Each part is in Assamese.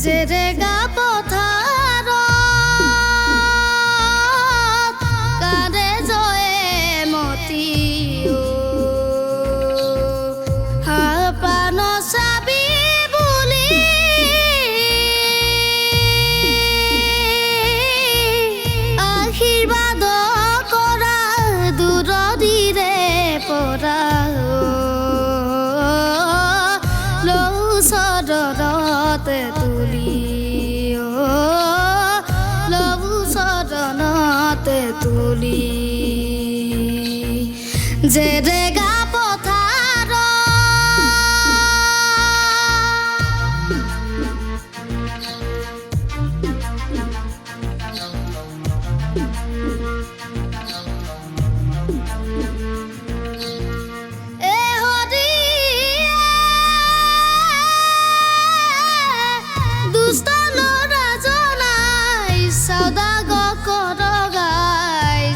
জেৰেগা পথাৰত কাৰে জয়ে মতি হাপান চাবি বুলি আশীৰ্বাদ কৰা দূৰদিৰে পৰা চৰণতে তুলি লবু চৰণতে তুলি জেৰেগা পথাৰ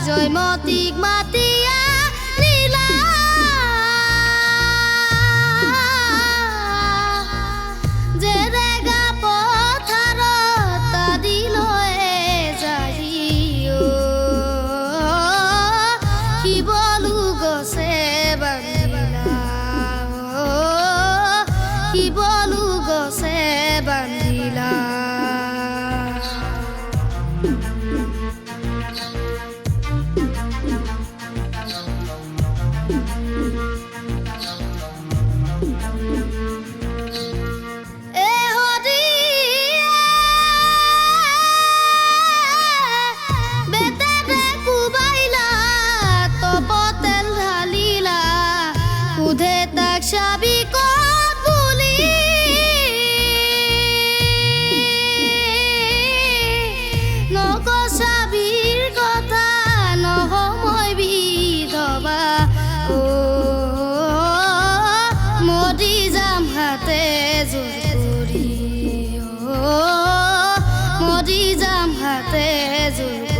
জয়মতীক মাতিয়া লীলা জেৰেগা পথাৰত আদি লৈ যাই শিৱলু গছে বান্ধিলা শিৱলু গছে বান্ধিলা চাবি ক'ত বুলি নকচাবিৰ কথা নহয় বিধৱা মৰি যাম হাতে জোৰ কৰি মৰি যাম হাতে জোৰ